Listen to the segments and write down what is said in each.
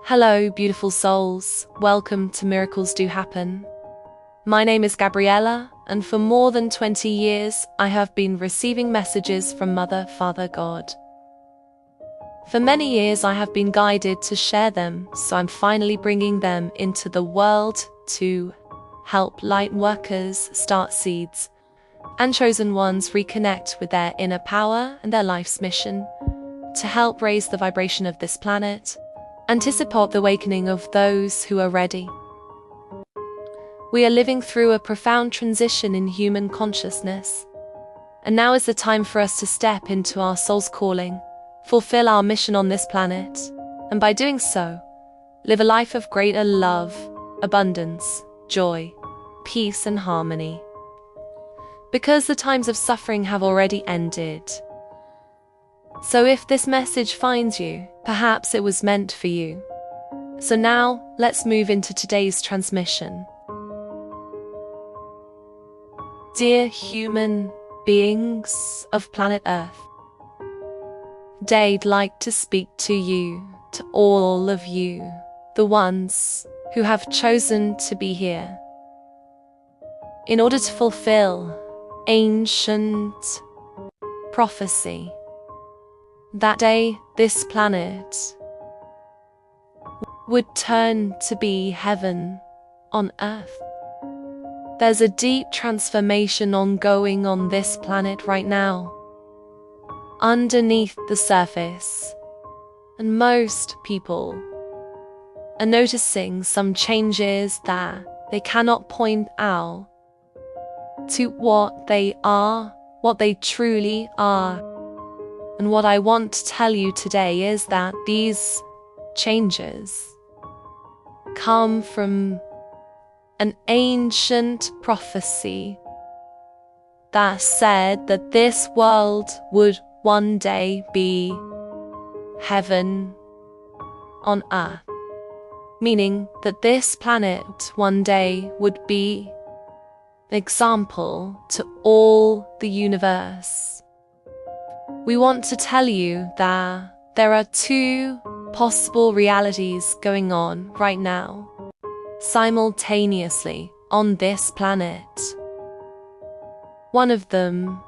Hello, beautiful souls. Welcome to Miracles Do Happen. My name is Gabriella, and for more than 20 years, I have been receiving messages from Mother, Father, God. For many years, I have been guided to share them, so I'm finally bringing them into the world to help light workers start seeds and chosen ones reconnect with their inner power and their life's mission to help raise the vibration of this planet and to support the awakening of those who are ready. We are living through a profound transition in human consciousness, and now is the time for us to step into our soul's calling, fulfill our mission on this planet, and by doing so, live a life of greater love, abundance, joy, peace and harmony. Because the times of suffering have already ended. So if this message finds you, perhaps it was meant for you. So now, let's move into today's transmission. Dear human beings of planet Earth, today I'd like to speak to you, to all of you, the ones who have chosen to be here, in order to fulfill ancient prophecy. That day, this planet would turn to be heaven on earth. There's a deep transformation ongoing on this planet right now, underneath the surface, and most people are noticing some changes that they cannot point out to what they are, what they truly are. And what I want to tell you today is that these changes come from an ancient prophecy that said that this world would one day be heaven on earth, meaning that this planet one day would be an example to all the universe. We want to tell you that there are two possible realities going on right now, simultaneously on this planet. One of them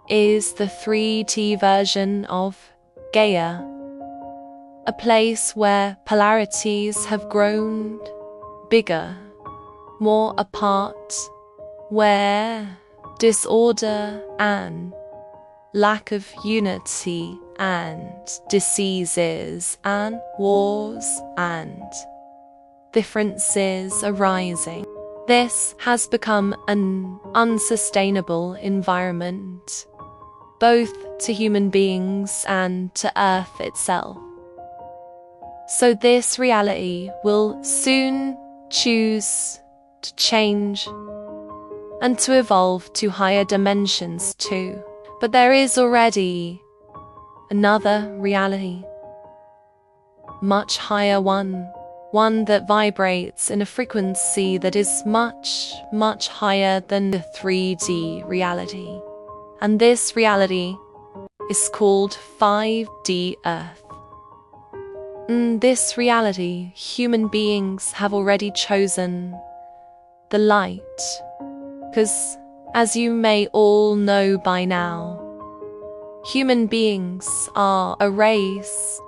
is the 3D version of Gaia, a place where polarities have grown bigger, more apart, where disorder and lack of unity and diseases and wars and differences arising. This has become an unsustainable environment, both to human beings and to Earth itself. So this reality will soon choose to change and to evolve to higher dimensions too. But there is already another reality, much higher one that vibrates in a frequency that is much, much higher than the 3D reality. And this reality is called 5D Earth. In this reality, human beings have already chosen the light, because as you may all know by now, human beings are a race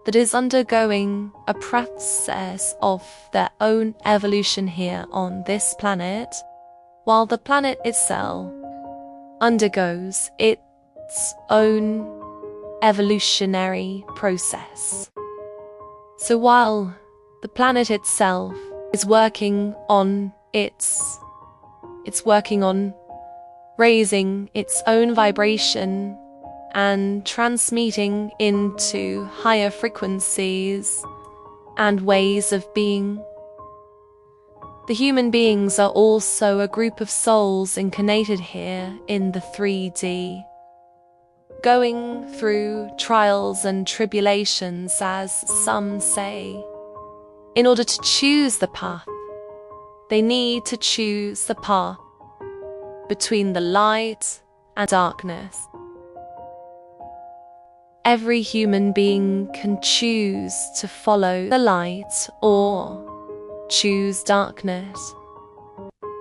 that is undergoing a process of their own evolution here on this planet, while the planet itself undergoes its own evolutionary process. So while the planet itself is working on raising its own vibration and transmuting into higher frequencies and ways of being. The human beings are also a group of souls incarnated here in the 3D, going through trials and tribulations, as some say. In order to choose the path, they need to choose the path between the light and darkness. every human being can choose to follow the light or choose darkness.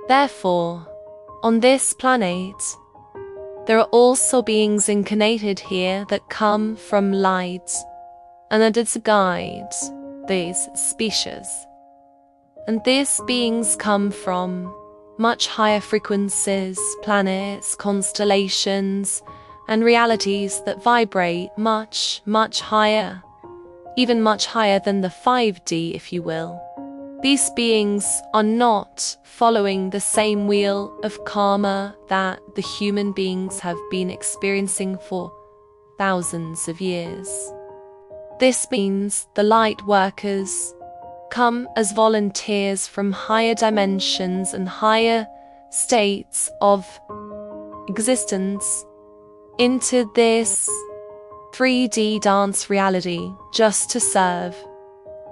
Therefore, on this planet, there are also beings incarnated here that come from light and are to guide these species. And these beings come from much higher frequencies, planets, constellations, and realities that vibrate much, much higher, even much higher than the 5D, if you will. These beings are not following the same wheel of karma that the human beings have been experiencing for thousands of years. This means the light workers come as volunteers from higher dimensions and higher states of existence into this 3D dance reality just to serve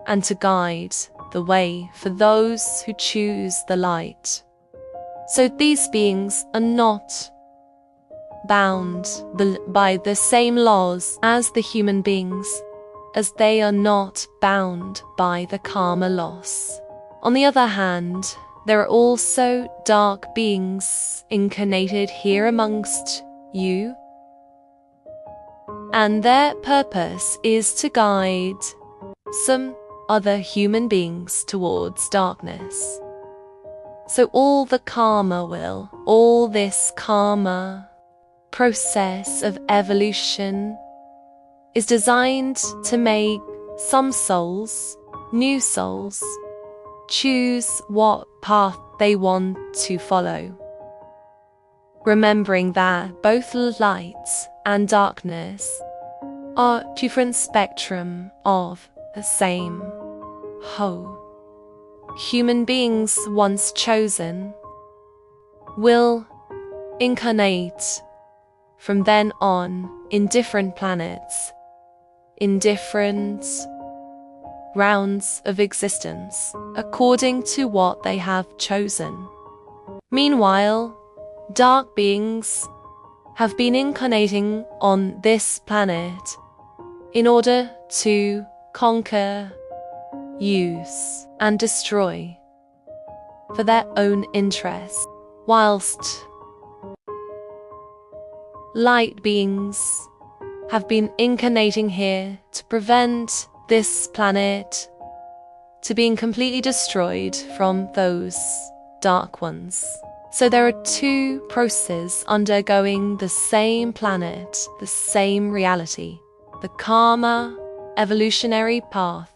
and to guide the way for those who choose the light. So these beings are not bound by the same laws as the human beings, as they are not bound by the karma loss. On the other hand, there are also dark beings incarnated here amongst you, and their purpose is to guide some other human beings towards darkness. So all this karma process of evolution is designed to make some souls, new souls, choose what path they want to follow. Remembering that both light and darkness are different spectrum of the same whole. Human beings once chosen will incarnate from then on in different planets, in different rounds of existence, according to what they have chosen. Meanwhile, dark beings have been incarnating on this planet in order to conquer, use, and destroy for their own interests, whilst light beings have been incarnating here to prevent this planet to being completely destroyed from those dark ones. So there are two processes undergoing the same planet, the same reality, the karma evolutionary path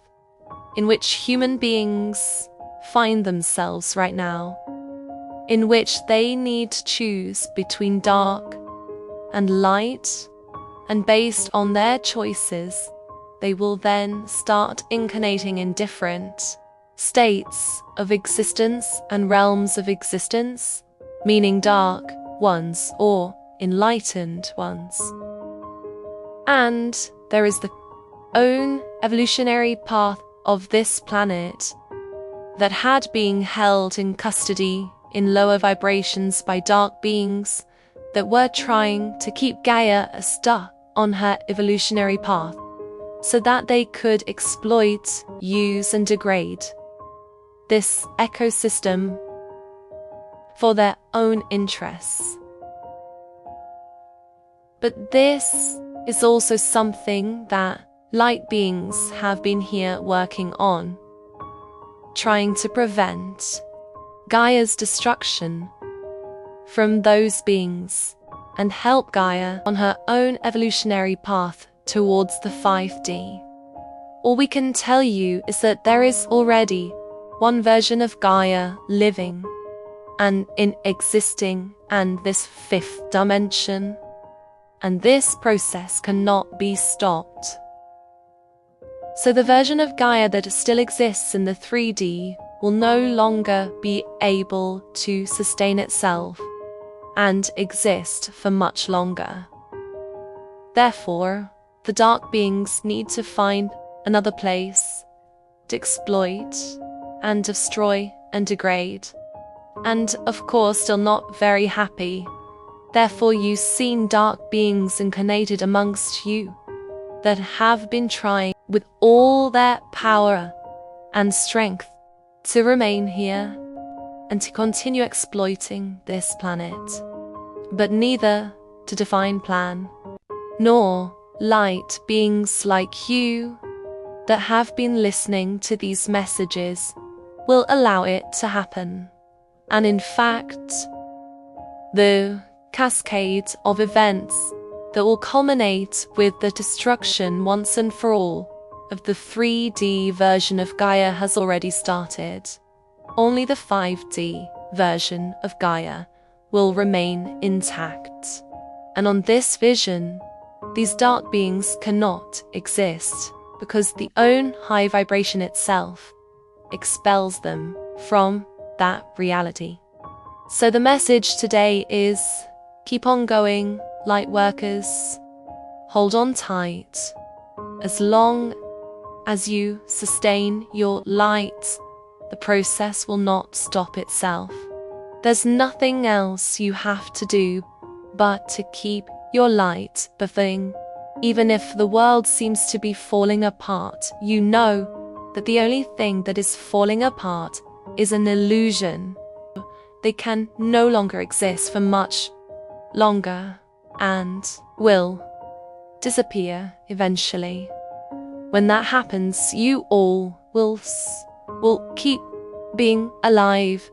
in which human beings find themselves right now, in which they need to choose between dark and light, and based on their choices, they will then start incarnating in different states of existence and realms of existence, meaning dark ones or enlightened ones. And there is the own evolutionary path of this planet that had been held in custody in lower vibrations by dark beings that were trying to keep Gaia stuck on her evolutionary path so that they could exploit, use, and degrade this ecosystem for their own interests. But this is also something that light beings have been here working on, trying to prevent Gaia's destruction from those beings and help Gaia on her own evolutionary path towards the 5D. All we can tell you is that there is already one version of Gaia living and in existing in this fifth dimension, and this process cannot be stopped. So the version of Gaia that still exists in the 3D will no longer be able to sustain itself and exist for much longer. Therefore, the dark beings need to find another place to exploit and destroy and degrade. And of course, still not very happy. Therefore, you've seen dark beings incarnated amongst you that have been trying with all their power and strength to remain here and to continue exploiting this planet, but neither to divine plan nor light beings like you that have been listening to these messages will allow it to happen. And in fact, the cascade of events that will culminate with the destruction once and for all of the 3D version of Gaia has already started. Only the 5D version of Gaia will remain intact. And on this vision, these dark beings cannot exist because the own high vibration itself expels them from that reality. So the message today is, keep on going, light workers. Hold on tight. As long as you sustain your light, the process will not stop itself. There's nothing else you have to do but to keep your light burning. Even if the world seems to be falling apart, you know that the only thing that is falling apart is an illusion. They can no longer exist for much longer and will disappear eventually. When that happens, you all will keep being alive,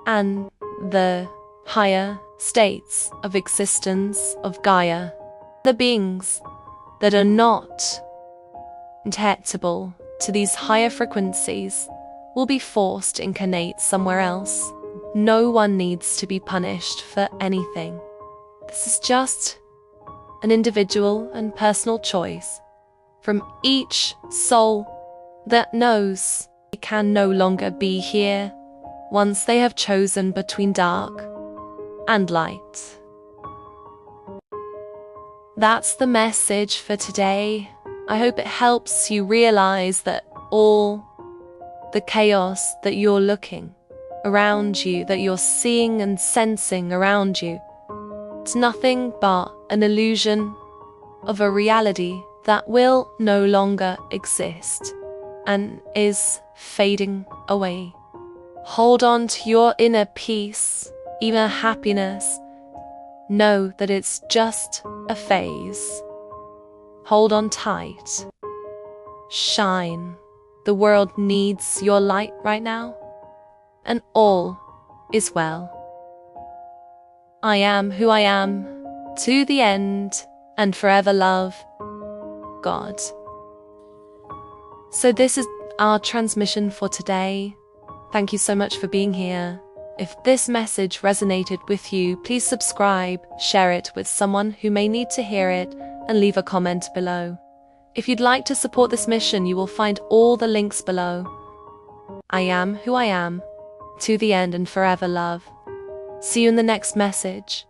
and the higher states of existence of Gaia, the beings that are not detectable to these higher frequencies, will be forced to incarnate somewhere else. No one needs to be punished for anything. This is just an individual and personal choice from each soul that knows they can no longer be here once they have chosen between dark and light. That's the message for today. I hope it helps you realize that all the chaos that you're looking around you, that you're seeing and sensing around you, it's nothing but an illusion of a reality that will no longer exist and is fading away. Hold on to your inner peace, even happiness. Know that it's just a phase. Hold on tight. Shine. The world needs your light right now, and all is well. I am who I am, to the end and forever love, God. So this is our transmission for today. Thank you so much for being here. If this message resonated with you, please subscribe, share it with someone who may need to hear it, and leave a comment below. If you'd like to support this mission, you will find all the links below. I am who I am, to the end and forever love. See you in the next message.